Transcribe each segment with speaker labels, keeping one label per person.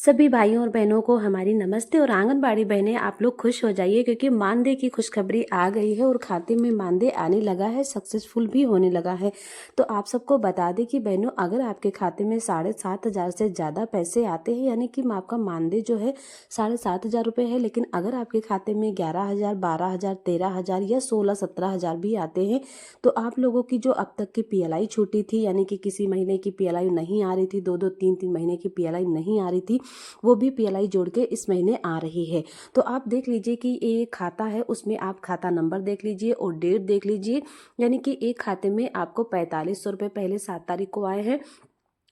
Speaker 1: सभी भाइयों और बहनों को हमारी नमस्ते। और आंगनबाड़ी बहनें आप लोग खुश हो जाइए क्योंकि मानदेय की खुशखबरी आ गई है और खाते में मानदेय आने लगा है, सक्सेसफुल भी होने लगा है। तो आप सबको बता दें कि बहनों, अगर आपके खाते में 7,500 से ज़्यादा पैसे आते हैं, यानी कि आपका मानदेय जो है 7,500 रुपये है, लेकिन अगर आपके खाते में 11,000, 12,000, 13,000 या 16-17,000 भी आते हैं, तो आप लोगों की जो अब तक की PLI छूटी थी, यानी कि किसी महीने की PLI नहीं आ रही थी, 2-2, 3-3 महीने की PLI नहीं आ रही थी, वो भी PLI जोड़ के इस महीने आ रही है। तो आप देख लीजिए कि ये खाता है, उसमें आप खाता नंबर देख लीजिए और डेट देख लीजिए। यानी कि एक खाते में आपको 4500 रुपये पहले 7 तारीख को आए हैं,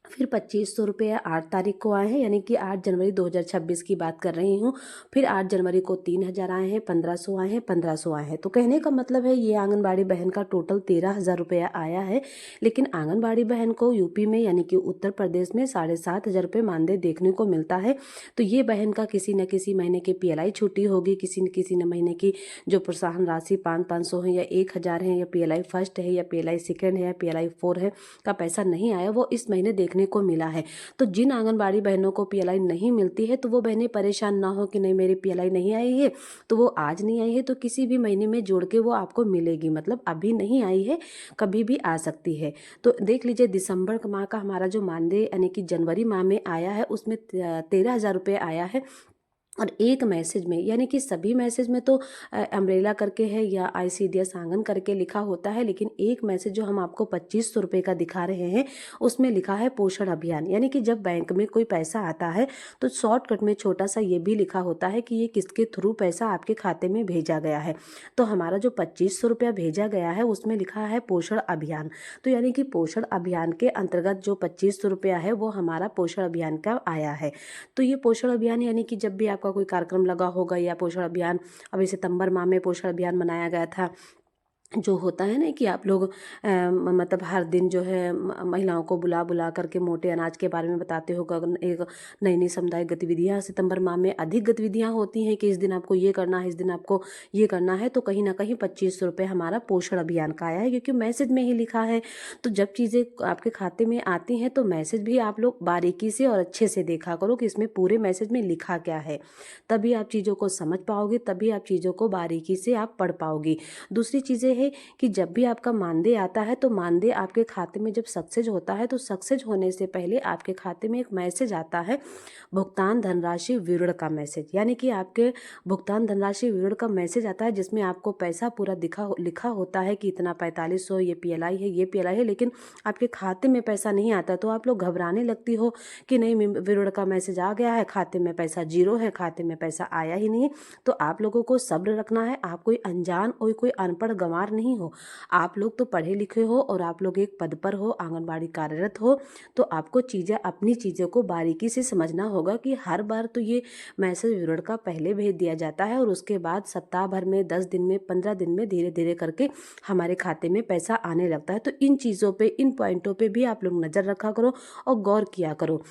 Speaker 1: फिर 2500 रुपये 8 तारीख को आए हैं, यानी कि 8 जनवरी 2026 की बात कर रही हूँ। फिर 8 जनवरी को 3000 आए हैं, 1500 आए हैं, 1500 आए हैं। तो कहने का मतलब है ये आंगनबाड़ी बहन का टोटल 13,000 रुपया आया है। लेकिन आंगनबाड़ी बहन को यूपी में, यानी कि उत्तर प्रदेश में 7,500 रुपये मानदेय देखने को मिलता है। तो ये बहन का किसी न किसी महीने की PLI छुट्टी होगी, किसी न महीने की जो प्रोत्साहन राशि 500 है या 1,000 है, या PLI फर्स्ट है या PLI सेकेंड है या PLI 4 है का पैसा नहीं आया, वो इस महीने देखने को मिला है। तो जिन आंगनबाड़ी बहनों को PLI नहीं मिलती है, तो वो बहनें परेशान ना हो कि नहीं मेरी PLI नहीं आई है, तो वो आज नहीं आई है तो किसी भी महीने में जोड़ के वो आपको मिलेगी। मतलब अभी नहीं आई है, कभी भी आ सकती है। तो देख लीजिए, दिसंबर माह का हमारा जो मानदेय यानी कि जनवरी माह में आया है, उसमें 13,000 रुपये आया है। और एक मैसेज में, यानी कि सभी मैसेज में तो अम्ब्रेला करके है या ICDS आंगन करके लिखा होता है, लेकिन एक मैसेज जो हम आपको 2500 रुपये का दिखा रहे हैं, उसमें लिखा है पोषण अभियान। यानी कि जब बैंक में कोई पैसा आता है तो शॉर्टकट में छोटा सा ये भी लिखा होता है कि ये किसके थ्रू पैसा आपके खाते में भेजा गया है। तो हमारा जो 2500 रुपया भेजा गया है, उसमें लिखा है पोषण अभियान। तो यानी कि पोषण अभियान के अंतर्गत जो 2500 रुपया है, वो हमारा पोषण अभियान का आया है। तो ये पोषण अभियान, यानी कि जब भी आपका कोई कार्यक्रम लगा होगा या पोषण अभियान, अभी सितंबर माह में पोषण अभियान मनाया गया था, जो होता है ना कि आप लोग मतलब हर दिन जो है महिलाओं को बुला बुला करके मोटे अनाज के बारे में बताते हो। एक नई नई सामुदायिक गतिविधियाँ सितंबर माह में अधिक गतिविधियाँ होती हैं कि इस दिन आपको ये करना है, इस दिन आपको ये करना है। तो कहीं ना कहीं 2500 रुपये हमारा पोषण अभियान का आया है, क्योंकि मैसेज में ही लिखा है। तो जब चीज़ें आपके खाते में आती हैं तो मैसेज भी आप लोग बारीकी से और अच्छे से देखा करो कि इसमें पूरे मैसेज में लिखा क्या है। तभी आप चीज़ों को समझ पाओगे, तभी आप चीज़ों को बारीकी से आप पढ़ पाओगी। दूसरी चीज़ें है कि जब भी आपका मानदेय आता है, तो मानदेय आपके खाते में जब सक्सेस होता है, तो सक्सेस होने से पहले आपके खाते में एक मैसेज आता है, भुगतान धनराशि विवरण का मैसेज। यानी कि आपके भुगतान धनराशि विवरण का मैसेज आता है, जिसमें आपको पैसा पूरा लिखा होता है कि इतना 4500 ये PLI है, ये PLI है। लेकिन आपके खाते में पैसा नहीं आता, तो आप लोग घबराने लगती हो कि नहीं विवरण का मैसेज आ गया है, खाते में पैसा जीरो है, खाते में पैसा आया ही नहीं। तो आप लोगों को सब्र रखना है। आप कोई अनजान और कोई अनपढ़ गंवार नहीं हो। आप लोग तो पढ़े लिखे हो और आप लोग एक पद पर हो, आंगनबाड़ी कार्यरत हो। तो आपको अपनी चीज़ों को बारीकी से समझना होगा कि हर बार तो ये मैसेज विवरण का पहले भेज दिया जाता है और उसके बाद सप्ताह भर में, 10 दिन में, 15 दिन में धीरे धीरे करके हमारे खाते में पैसा आने लगता है। तो इन चीज़ों पे, इन पॉइंटों पे भी आप लोग नज़र रखा करो और गौर किया करो।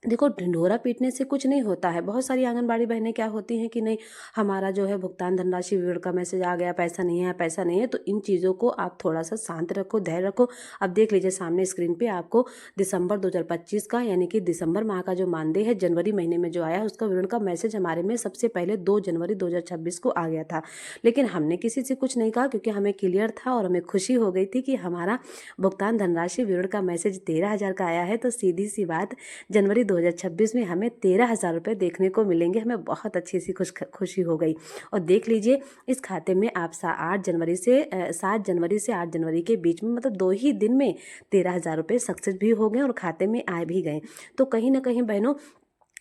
Speaker 1: देखो, ढिंढोरा पीटने से कुछ नहीं होता है। बहुत सारी आंगनबाड़ी बहनें क्या होती हैं कि नहीं हमारा जो है भुगतान धनराशि विवरण का मैसेज आ गया, पैसा नहीं है, पैसा नहीं है। तो इन चीज़ों को आप थोड़ा सा शांत रखो, धैर्य रखो। अब देख लीजिए सामने स्क्रीन पे आपको दिसंबर 2025 का, यानी कि दिसंबर माह का जो मानदेय है जनवरी महीने में जो आया है, उसका विवरण का मैसेज हमारे में सबसे पहले 2 जनवरी 2026 को आ गया था। लेकिन हमने किसी से कुछ नहीं कहा, क्योंकि हमें क्लियर था और हमें खुशी हो गई थी कि हमारा भुगतान धनराशि विवरण का मैसेज 13,000 का आया है। तो सीधी सी बात, जनवरी 2026 में हमें 13,000 रुपये देखने को मिलेंगे। हमें बहुत अच्छी सी खुशी हो गई। और देख लीजिए, इस खाते में आप 7 जनवरी से 8 जनवरी के बीच में, मतलब 2 ही दिन में 13,000 रुपये सक्सेस भी हो गए और खाते में आ भी गए। तो कहीं ना कहीं बहनों,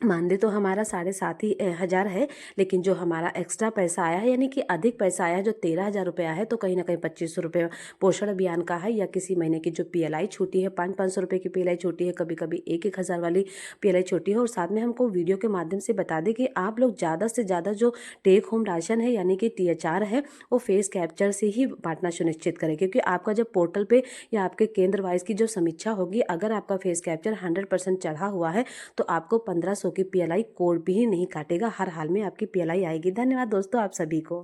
Speaker 1: मानदेय तो हमारा 7,500 है, लेकिन जो हमारा एक्स्ट्रा पैसा आया है, यानी कि अधिक पैसा आया है, जो 13,000 रुपये आया है, तो कहीं ना कहीं 2500 रुपये पोषण अभियान का है, या किसी महीने की जो PLI छूटी है, 500-500 रुपये की PLI छूटी है, कभी कभी 1,000 वाली PLI छूटी है। और साथ में हमको वीडियो के माध्यम से बता दें कि आप लोग ज़्यादा से ज़्यादा जो टेक होम राशन है, यानी कि THR है, वो फेस कैप्चर से ही बांटना सुनिश्चित करें। क्योंकि आपका जब पोर्टल पे या आपके केंद्र वाइज की जो समीक्षा होगी, अगर आपका फेस कैप्चर 100% चढ़ा हुआ है, तो आपको 1500 की PLI कोड भी नहीं काटेगा। हर हाल में आपकी PLI आएगी। धन्यवाद दोस्तों आप सभी को।